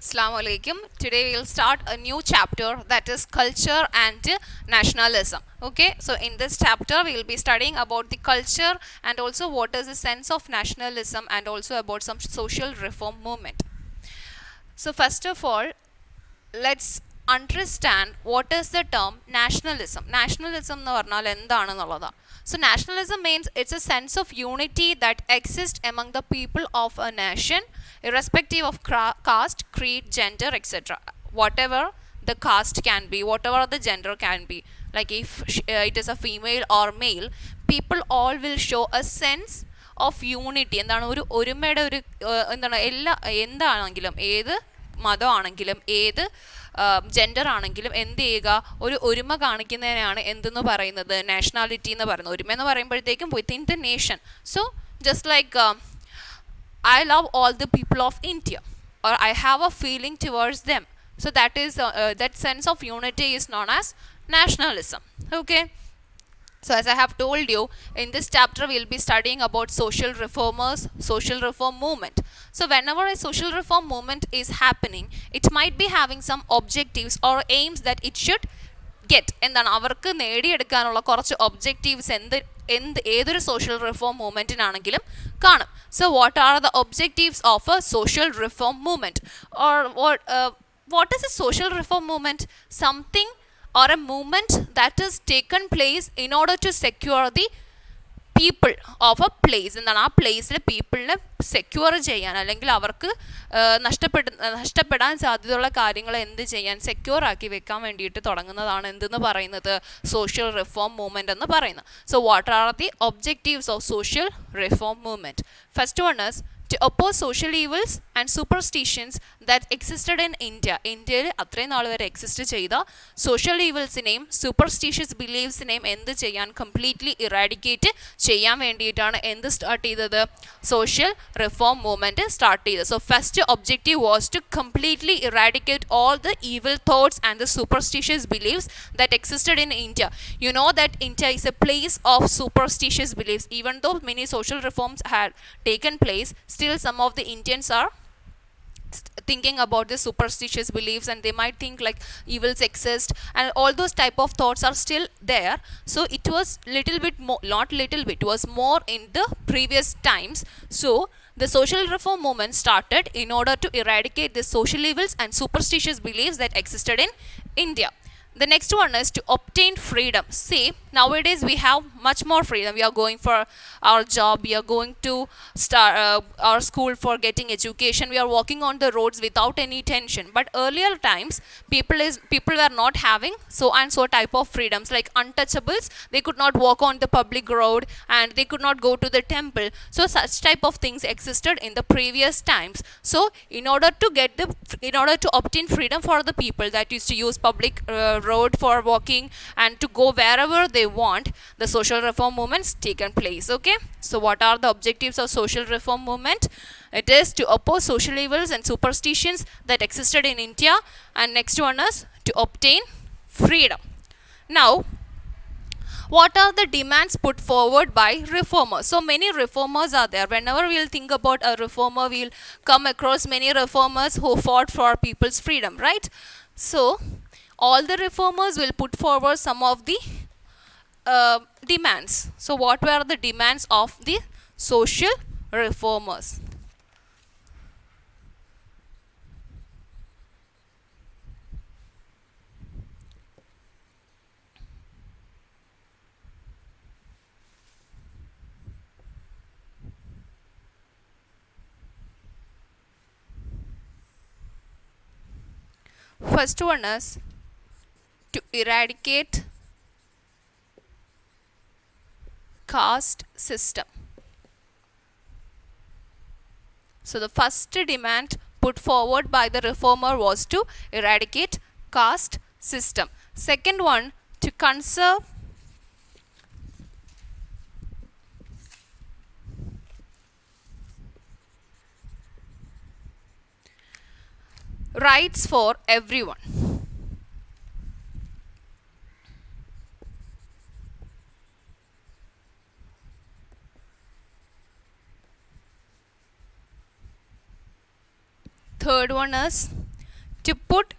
Assalamu alaikum. Today we will start a new chapter, that is culture and nationalism. Okay, so in this chapter we will be studying about the culture and also what is the sense of nationalism and also about some social reform movement. So first of all, let's understand what is the term nationalism. Nationalism എന്ന് പറഞ്ഞാൽ എന്താണെന്നുള്ളതാണ്. So nationalism means it's a sense of unity that exists among the people of a nation, irrespective of caste, creed, gender, etc. Whatever the caste can be, whatever the gender can be, like if it is a female or male, people all will show a sense of unity. എന്താണ് ഒരു ഒരുമയുടെ ഒരു എന്താണ് എല്ലാ എന്താണെങ്കിലും ഏത് മതമാണെങ്കിലും ഏത് gender ആണെങ്കിലും എന്ത് ചെയ്യുക, ഒരു ഒരുമ കാണിക്കുന്നതിനാണ് എന്തെന്ന് പറയുന്നത്, നാഷണാലിറ്റി എന്ന് പറയുന്നത്. ഒരുമ എന്ന് പറയുമ്പോഴത്തേക്കും within the nation. So just like I love all the people of India, or I have a feeling towards them. So that is that sense of unity is known as nationalism. Okay. So as I have told you, in this chapter we will be studying about social reformers, social reform movement. So whenever a social reform movement is happening, it might be having some objectives or aims that it should get. എന്താണ് അവർക്ക് നേടിയെടുക്കാനുള്ള കുറച്ച് objectives ഏതൊരു social reform മൂവ്മെൻറ്റിനാണെങ്കിലും കാണും. So what are the objectives of A social reform movement, or what is A social reform movement? Something or a movement that is taken place in order to secure the people of A place. എന്താണ് ആ പ്ലേസിലെ പീപ്പിളിനെ secure ചെയ്യാൻ, അല്ലെങ്കിൽ അവർക്ക് നഷ്ടപ്പെടാൻ സാധ്യതയുള്ള കാര്യങ്ങൾ എന്ത് ചെയ്യാൻ, സെക്യൂർ ആക്കി വെക്കാൻ വേണ്ടിയിട്ട് തുടങ്ങുന്നതാണ് എന്തെന്ന് പറയുന്നത്, സോഷ്യൽ റിഫോം മൂവ്മെൻറ്റ് എന്ന് പറയുന്നത്. So what are the objectives of social reform movement? First one is to oppose social evils and superstitions that existed in India. ഇന്ത്യയിൽ അത്രയും നാൾ വരെ എക്സിസ്റ്റ് ചെയ്ത സോഷ്യൽ ഈവിൾസിനെയും സൂപ്പർസ്റ്റീഷ്യസ് ബിലീവ്സിനെയും എന്ത് ചെയ്യാൻ, കംപ്ലീറ്റ്ലി ഇറാഡിക്കേറ്റ് ചെയ്യാൻ വേണ്ടിയിട്ടാണ് എന്ത് സ്റ്റാർട്ട് ചെയ്തത്, സോഷ്യൽ റിഫോം മൂവ്മെൻറ്റ് സ്റ്റാർട്ട് ചെയ്തത്. So first objective was to completely eradicate all the evil thoughts and the superstitious beliefs that existed in India. You know that India is a place of superstitious beliefs. Even though many social reforms had taken place, still some of the Indians are thinking about the superstitious beliefs, and they might think like evils exist, and all those type of thoughts are still there. So it was little bit more, not little bit, it was more in the previous times. So the social reform movement started in order to eradicate the social evils and superstitious beliefs that existed in India. The next one is to obtain freedom. See, nowadays we have much more freedom. We are going for our job, we are going to start our school for getting education, we are walking on the roads without any tension. But earlier times people were not having so and so type of freedoms, like untouchables. They could not walk on the public road and they could not go to the temple. So such type of things existed in the previous times. So in order to obtain freedom for the people that used to use public road for walking and to go wherever they want, the social reform movements taken place. Okay, so what are the objectives of social reform movement? It is to oppose social evils and superstitions that existed in India, and next one is to obtain freedom. Now, what are the demands put forward by reformers? So many reformers are there. Whenever we'll think about a reformer, we'll come across many reformers who fought for people's freedom, right? So all the reformers will put forward some of the demands. So what were the demands of the social reformers? First one is to eradicate caste system. So the first demand put forward by the reformer was to eradicate caste system. Second one, to conserve rights for everyone. Third one is to put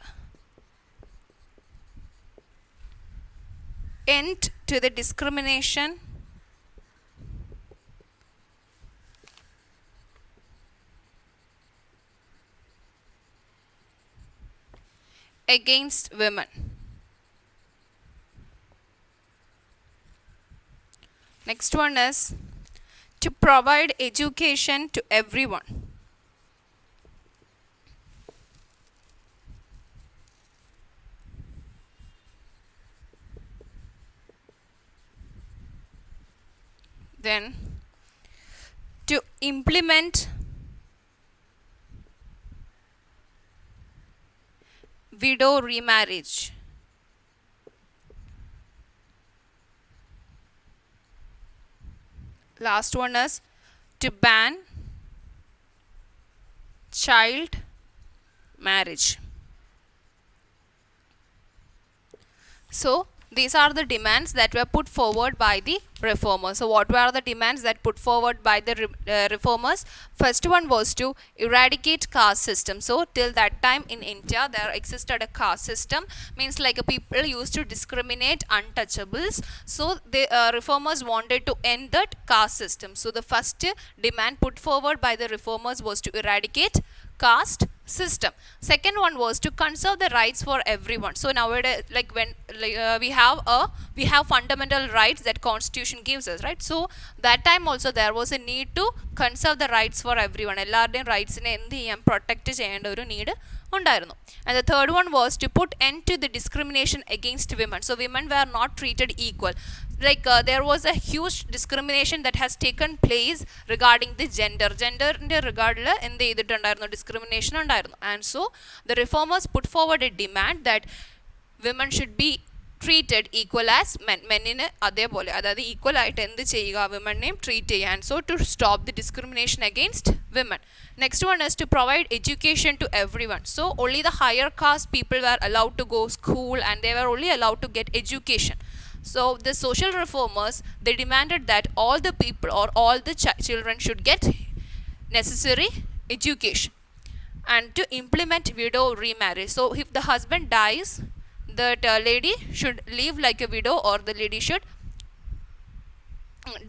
end to the discrimination against women. Next one is to provide education to everyone. Then to implement widow remarriage. Last one is to ban child marriage. So these are the demands that were put forward by the reformers. So what were the demands that put forward by the reformers? First one was to eradicate caste system. So till that time in India there existed a caste system, means like people used to discriminate untouchables. So the reformers wanted to end that caste system. So the first demand put forward by the reformers was to eradicate caste system. Second one was to conserve the rights for everyone. So nowadays, like when we have fundamental rights that constitution gives us, right? So that time also there was a need to conserve the rights for everyone. എല്ലാവരുടെയും റൈറ്റ്സിനെ എന്ത് ചെയ്യാൻ protect ചെയ്യേണ്ട ഒരു need ഉണ്ടായിരുന്നു. And the third one was to put end to the discrimination against women. So women were not treated equal. Like there was a huge discrimination that has taken place regarding the gender regardless എന്ത് ചെയ്തിട്ടുണ്ടായിരുന്നു, discrimination ഉണ്ടായിരുന്നു. And so the reformers put forward a demand that women should be treated equal as men. മെന്നിന് അതേപോലെ, അതായത് equal ആയിട്ട് എന്ത് ചെയ്യുക, വിമനെയും treat ചെയ്യുക. And so to stop the discrimination against women. Next one is to provide education to everyone. So only the higher caste people were allowed to go school and they were only allowed to get education. So the social reformers, they demanded that all the people or all the children should get necessary education and to implement widow remarriage. So if the husband dies, that lady should live like a widow or the lady should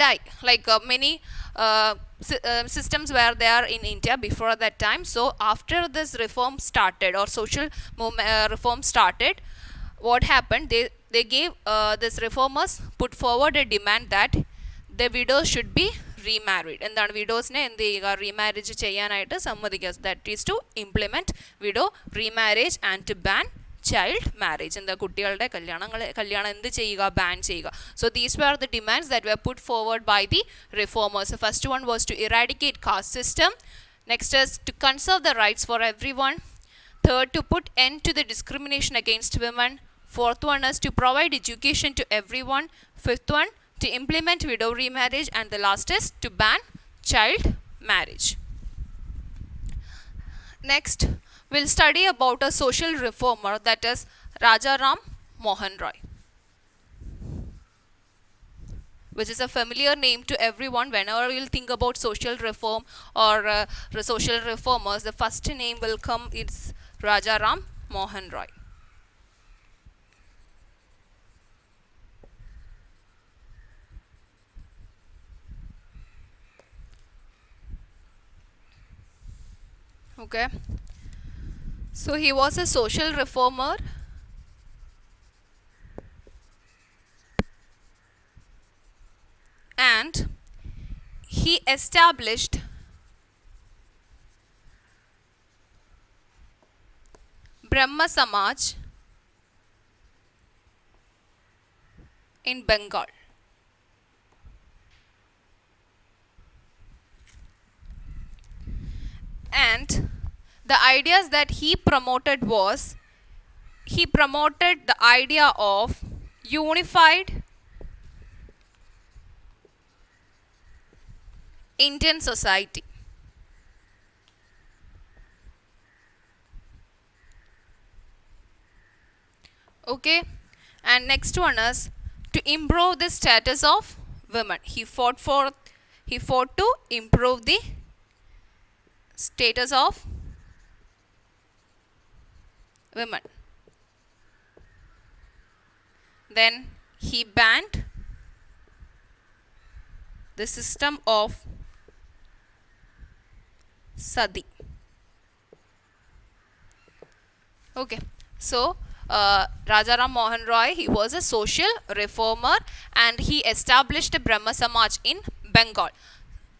die. Like many systems were there in India before that time. So after this reform started or social reform started, what happened, they gave this reformers put forward a demand that the widows should be remarried. എന്താണ് വിഡോസിനെ എന്ത് ചെയ്യുക, remarriage ചെയ്യാനായിട്ട് സമ്മതിക്കുക. That is to implement widow remarriage and to ban child marriage. എന്താ, കുട്ടികളുടെ കല്യാണം എന്ത് ചെയ്യുക, ബാൻ ചെയ്യുക. So these were the demands that were put forward by the reformers. The first one was to eradicate caste system. Next is to conserve the rights for everyone. Third, to put end to the discrimination against women. Fourth one is to provide education to everyone. Fifth one, to implement widow remarriage. And the last is to ban child marriage. Next, we'll study about a social reformer, that is Rajaram Mohan Roy, which is a familiar name to everyone. Whenever we'll think about social reform or social reformers, the first name will come, it's Rajaram Mohan Roy. Okay, so he was a social reformer and he established Brahma Samaj in Bengal. And the ideas that he promoted was, he promoted the idea of unified Indian society. Okay, and next one is to improve the status of women. He fought to improve the status of women. Then he banned the system of sati. Okay, so Rajaram Mohan Roy, he was a social reformer and he established a Brahma Samaj in Bengal.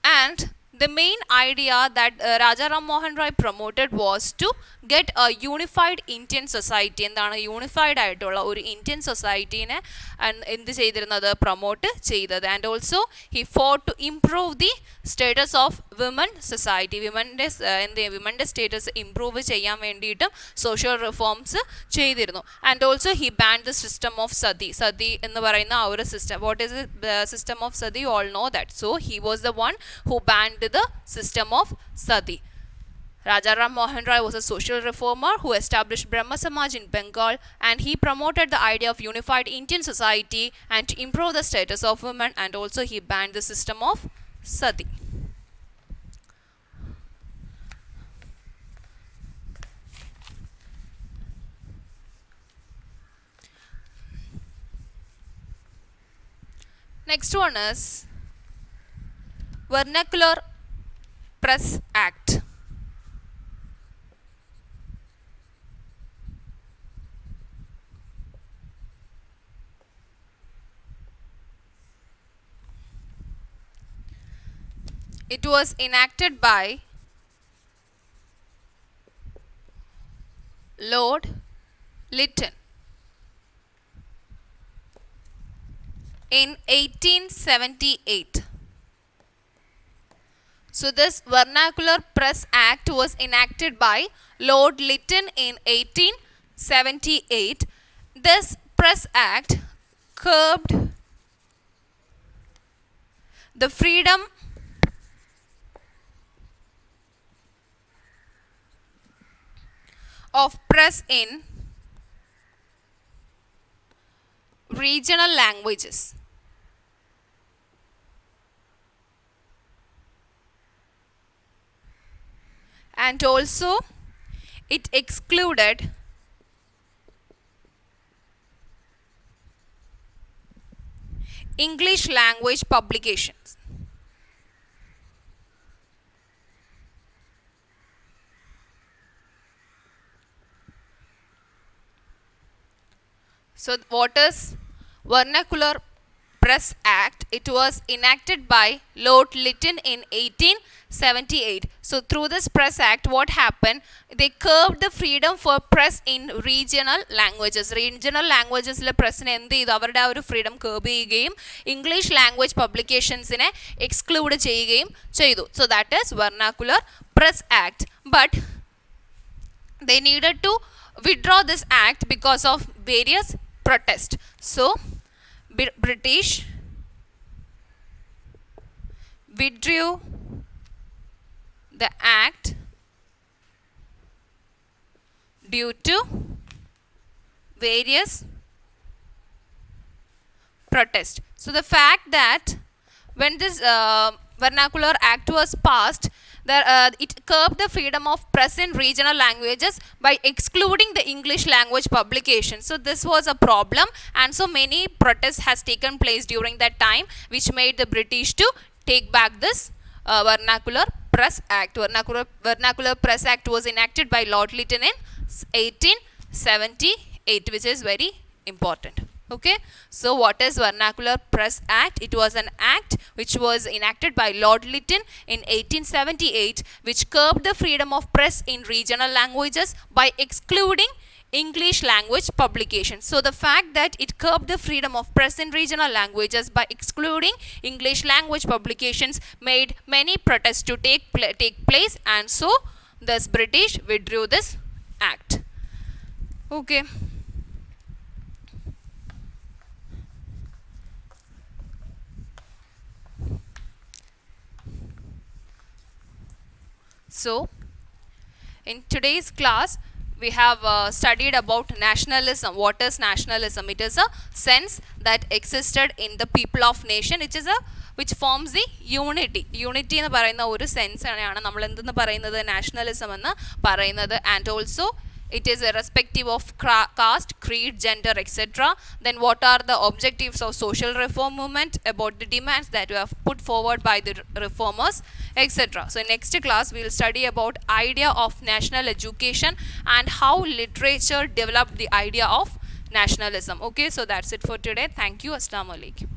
And the main idea that Rajaram Mohan Roy promoted was to get a unified Indian society. എന്താണ് unified ആയിട്ടുള്ള ഒരു Indian സൊസൈറ്റീനെ എന്ത് ചെയ്തിരുന്നത് promote ചെയ്തത്. And also he fought to improve the status of women society. വിമൻ്റെ status improve ചെയ്യാൻ വേണ്ടിയിട്ടും സോഷ്യൽ റിഫോംസ് ചെയ്തിരുന്നു. And also he ban the system of sati. Sati എന്ന് പറയുന്ന ആ ഒരു system, what is the system of sati, you all know that. So he was the one who banned the system of sati. Rajaram Mohan Roy was a social reformer who established Brahma Samaj in Bengal, and he promoted the idea of unified Indian society and to improve the status of women, and also he banned the system of sati. Next one is Vernacular Press Act. It was enacted by Lord Lytton in 1878. So this Vernacular Press Act was enacted by Lord Lytton in 1878. This Press Act curbed the freedom of press in regional languages. And also it excluded English language publications. So what is Vernacular Press Act? It was enacted by Lord Lytton in 1878. So through this Press Act, what happened? They curbed the freedom for press in regional languages. Regional languages le press ne endu idu avarude a oru freedom curb cheyugeyum English language publications ne exclude cheyugeyum cheydu. So that is Vernacular Press Act. But they needed to withdraw this act because of various protests. So British withdrew the act due to various protests. So the fact that when this Vernacular Act was passed, it curbed the freedom of press in regional languages by excluding the English language publication. So this was a problem, and so many protests has taken place during that time, which made the British to take back this Vernacular Press Act. Vernacular Press Act was enacted by Lord Lytton in 1878, which is very important. Okay, so what is Vernacular Press Act? It was an act which was enacted by Lord Lytton in 1878, which curbed the freedom of press in regional languages by excluding English language publications. So the fact that it curbed the freedom of press in regional languages by excluding English language publications made many protests to take place, and so thus British withdrew this act. Okay. So in today's class we have studied about nationalism. What is nationalism? It is a sense that existed in the people of nation, which forms the unity. Unity എന്ന് പറയുന്ന ഒരു sense ആണ് നമ്മൾ എന്തെന്ന് പറയുന്നത്, nationalism എന്ന് പറയുന്നത്. And also it is irrespective of caste, creed, gender, etc. Then what are the objectives of social reform movement, about the demands that were put forward by the reformers, etc. So next class we will study about idea of national education and how literature developed the idea of nationalism. Okay, so that's it for today. Thank you. Assalamu alaikum.